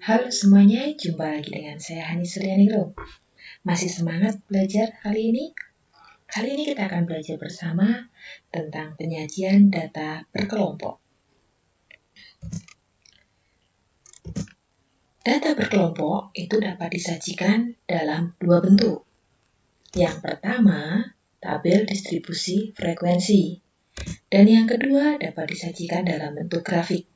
Halo semuanya, jumpa lagi dengan saya Hani Suryaningro. Masih semangat belajar kali ini? Kali ini kita akan belajar bersama tentang penyajian data berkelompok. Data berkelompok itu dapat disajikan dalam dua bentuk. Yang pertama, tabel distribusi frekuensi. Dan yang kedua dapat disajikan dalam bentuk grafik.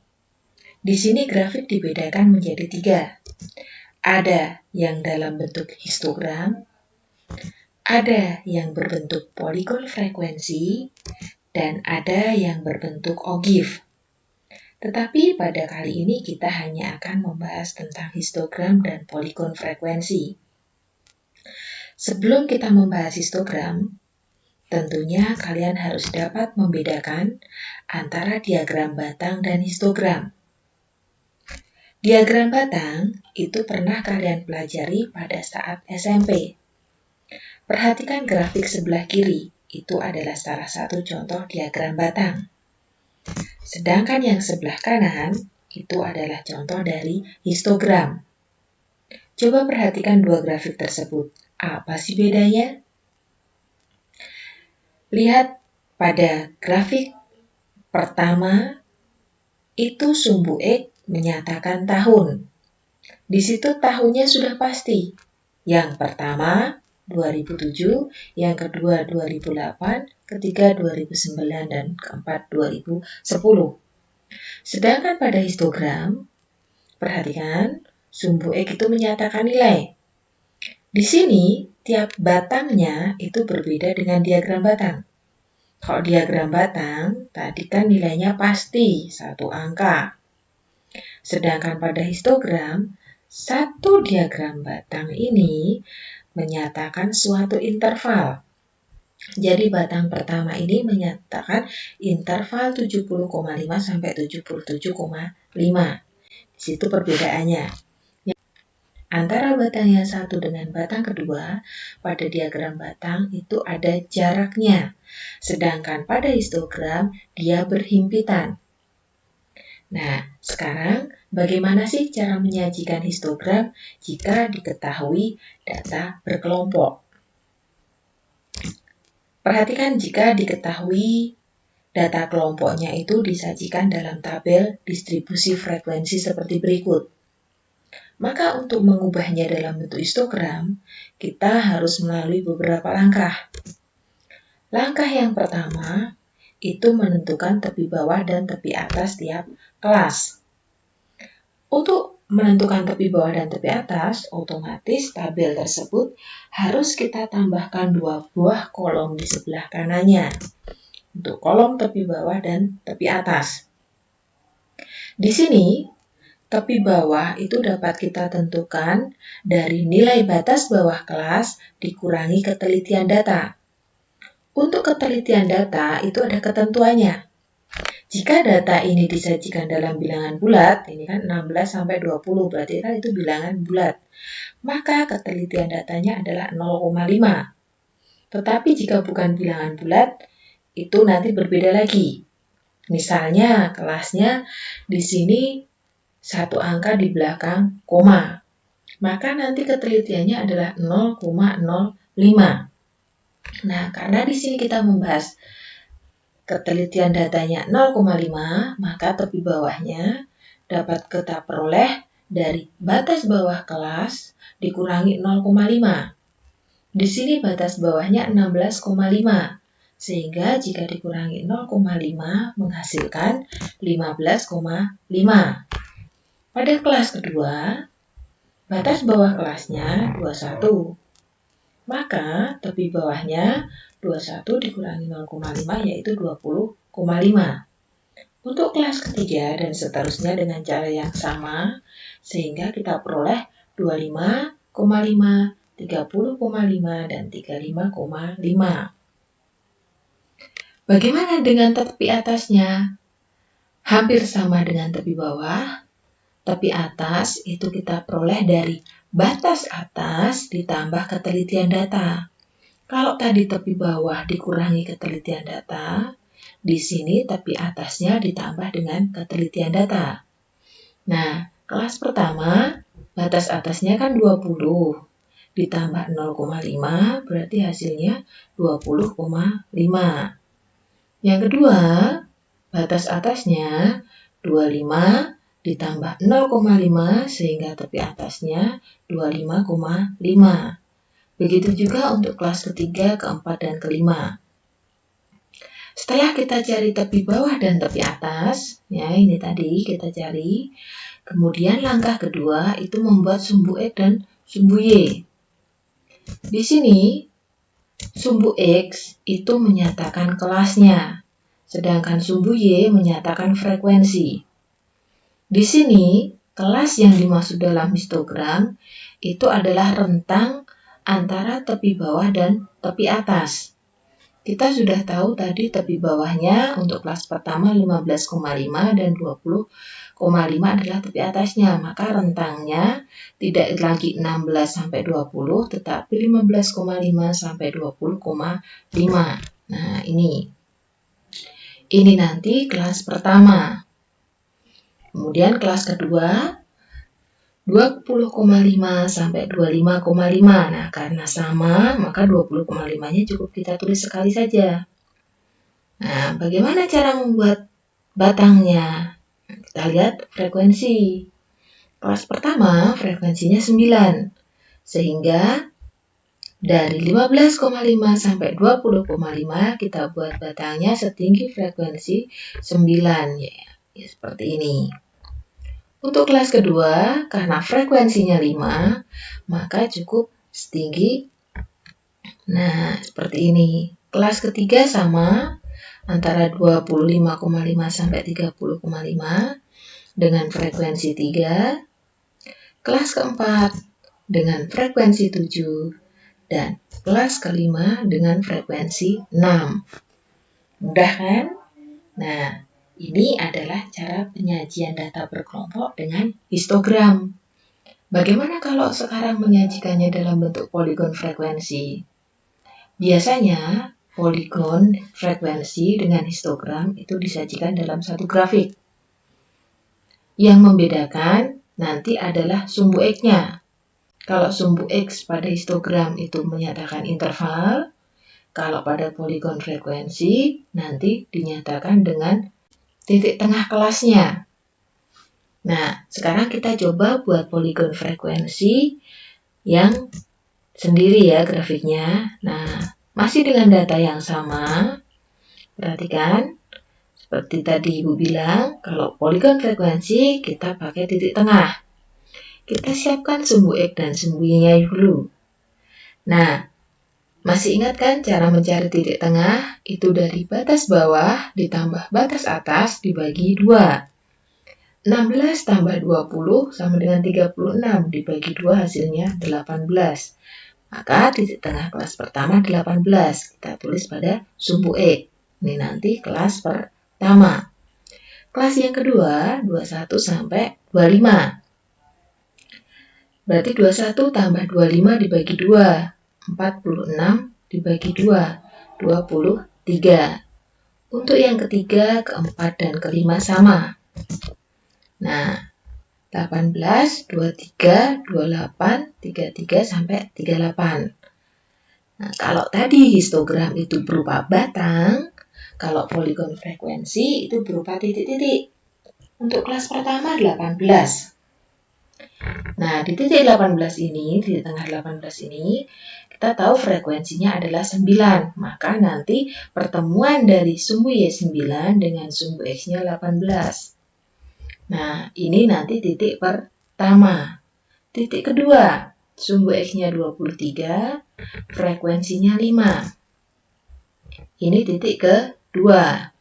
Di sini grafik dibedakan menjadi 3. Ada yang dalam bentuk histogram, ada yang berbentuk poligon frekuensi, dan ada yang berbentuk ogive. Tetapi pada kali ini kita hanya akan membahas tentang histogram dan poligon frekuensi. Sebelum kita membahas histogram, tentunya kalian harus dapat membedakan antara diagram batang dan histogram. Diagram batang itu pernah kalian pelajari pada saat SMP. Perhatikan grafik sebelah kiri, itu adalah salah satu contoh diagram batang. Sedangkan yang sebelah kanan, itu adalah contoh dari histogram. Coba perhatikan dua grafik tersebut. Apa sih bedanya? Lihat pada grafik pertama, itu sumbu X menyatakan tahun. Di situ tahunnya sudah pasti. Yang pertama 2007, yang kedua 2008, ketiga 2009, dan keempat 2010. Sedangkan pada histogram, perhatikan, sumbu X itu menyatakan nilai. Di sini, tiap batangnya itu berbeda dengan diagram batang. Kalau diagram batang, tadi kan nilainya pasti, satu angka. Sedangkan pada histogram, satu diagram batang ini menyatakan suatu interval. Jadi batang pertama ini menyatakan interval 70,5 sampai 77,5. Di situ perbedaannya. Antara batang yang satu dengan batang kedua, pada diagram batang itu ada jaraknya. Sedangkan pada histogram, dia berhimpitan. Nah, sekarang bagaimana sih cara menyajikan histogram jika diketahui data berkelompok? Perhatikan jika diketahui data kelompoknya itu disajikan dalam tabel distribusi frekuensi seperti berikut. Maka untuk mengubahnya dalam bentuk histogram, kita harus melalui beberapa langkah. Langkah yang pertama, itu menentukan tepi bawah dan tepi atas tiap kelas. Untuk menentukan tepi bawah dan tepi atas, otomatis tabel tersebut harus kita tambahkan 2 buah kolom di sebelah kanannya. Untuk kolom tepi bawah dan tepi atas. Di sini, tepi bawah itu dapat kita tentukan dari nilai batas bawah kelas dikurangi ketelitian data. Untuk ketelitian data itu ada ketentuannya. Jika data ini disajikan dalam bilangan bulat, ini kan 16 sampai 20, berarti kan itu bilangan bulat. Maka ketelitian datanya adalah 0,5. Tetapi jika bukan bilangan bulat, itu nanti berbeda lagi. Misalnya kelasnya di sini satu angka di belakang koma. Maka nanti ketelitiannya adalah 0,05. Nah, karena di sini kita membahas ketelitian datanya 0,5, maka tepi bawahnya dapat kita peroleh dari batas bawah kelas dikurangi 0,5. Di sini batas bawahnya 16,5. Sehingga jika dikurangi 0,5 menghasilkan 15,5. Pada kelas kedua, batas bawah kelasnya 21. Maka tepi bawahnya 21 dikurangi 0,5 yaitu 20,5. Untuk kelas ketiga dan seterusnya dengan cara yang sama, sehingga kita peroleh 25,5, 30,5, dan 35,5. Bagaimana dengan tepi atasnya? Hampir sama dengan tepi bawah. Tepi atas itu kita peroleh dari batas atas ditambah ketelitian data. Kalau tadi tepi bawah dikurangi ketelitian data, di sini tepi atasnya ditambah dengan ketelitian data. Nah, Kelas pertama, batas atasnya kan 20. Ditambah 0,5 berarti hasilnya 20,5. Yang kedua, batas atasnya 25 ditambah 0,5 sehingga tepi atasnya 25,5. Begitu juga untuk kelas ketiga, keempat, dan kelima. Setelah kita cari tepi bawah dan tepi atas, ya ini tadi kita cari, kemudian langkah kedua itu membuat sumbu X dan sumbu Y. Di sini, sumbu X itu menyatakan kelasnya, sedangkan sumbu Y menyatakan frekuensi. Di sini, kelas yang dimaksud dalam histogram itu adalah rentang antara tepi bawah dan tepi atas. Kita sudah tahu tadi tepi bawahnya untuk kelas pertama 15,5 dan 20,5 adalah tepi atasnya. Maka rentangnya tidak lagi 16 sampai 20, tetapi 15,5 sampai 20,5. Nah, ini nanti kelas pertama. Kemudian kelas kedua 20,5 sampai 25,5. Nah, karena sama, maka 20,5-nya cukup kita tulis sekali saja. Nah, bagaimana cara membuat batangnya? Kita lihat frekuensi. Kelas pertama, frekuensinya 9. Sehingga dari 15,5 sampai 20,5 kita buat batangnya setinggi frekuensi 9. Ya, seperti ini. Untuk kelas kedua, karena frekuensinya 5, maka cukup setinggi. Nah, seperti ini. Kelas ketiga sama, antara 25,5 sampai 30,5 dengan frekuensi 3. Kelas keempat dengan frekuensi 7. Dan kelas kelima dengan frekuensi 6. Mudah kan? Nah, ini adalah cara penyajian data berkelompok dengan histogram. Bagaimana kalau sekarang menyajikannya dalam bentuk poligon frekuensi? Biasanya, poligon frekuensi dengan histogram itu disajikan dalam satu grafik. Yang membedakan nanti adalah sumbu X-nya. Kalau sumbu X pada histogram itu menyatakan interval, kalau pada poligon frekuensi nanti dinyatakan dengan titik tengah kelasnya. Nah, sekarang kita coba buat poligon frekuensi yang sendiri ya grafiknya. Nah, masih dengan data yang sama. Perhatikan, seperti tadi Ibu bilang, kalau poligon frekuensi kita pakai titik tengah. Kita siapkan sumbu X dan sumbu Y-nya dulu. Nah, masih ingat kan cara mencari titik tengah? Itu dari batas bawah ditambah batas atas dibagi 2. 16 tambah 20 sama dengan 36 dibagi 2 hasilnya 18. Maka titik tengah kelas pertama 18. Kita tulis pada sumbu X. Ini nanti kelas pertama. Kelas yang kedua 21 sampai 25. Berarti 21 tambah 25 dibagi 2. 46 dibagi 2, 23. Untuk yang ketiga, keempat, dan kelima sama. Nah, 18, 23, 28, 33, sampai 38. Nah, kalau tadi histogram itu berupa batang, kalau poligon frekuensi itu berupa titik-titik. Untuk kelas pertama 18. Nah, di titik 18 ini, di tengah 18 ini, kita tahu frekuensinya adalah 9. Maka nanti pertemuan dari sumbu Y 9 dengan sumbu X-nya 18. Nah, ini nanti titik pertama. Titik kedua, sumbu X-nya 23, frekuensinya 5. Ini titik kedua.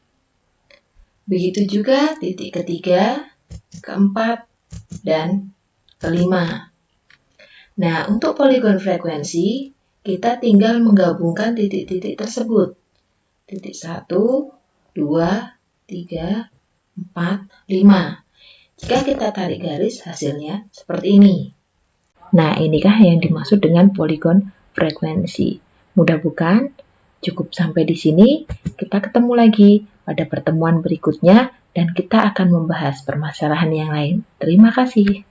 Begitu juga titik ketiga, keempat, dan kelima. Nah, untuk poligon frekuensi, kita tinggal menggabungkan titik-titik tersebut. Titik 1, 2, 3, 4, 5. Jika kita tarik garis, hasilnya seperti ini. Nah, inikah yang dimaksud dengan poligon frekuensi. Mudah bukan? Cukup sampai di sini. Kita ketemu lagi pada pertemuan berikutnya dan kita akan membahas permasalahan yang lain. Terima kasih.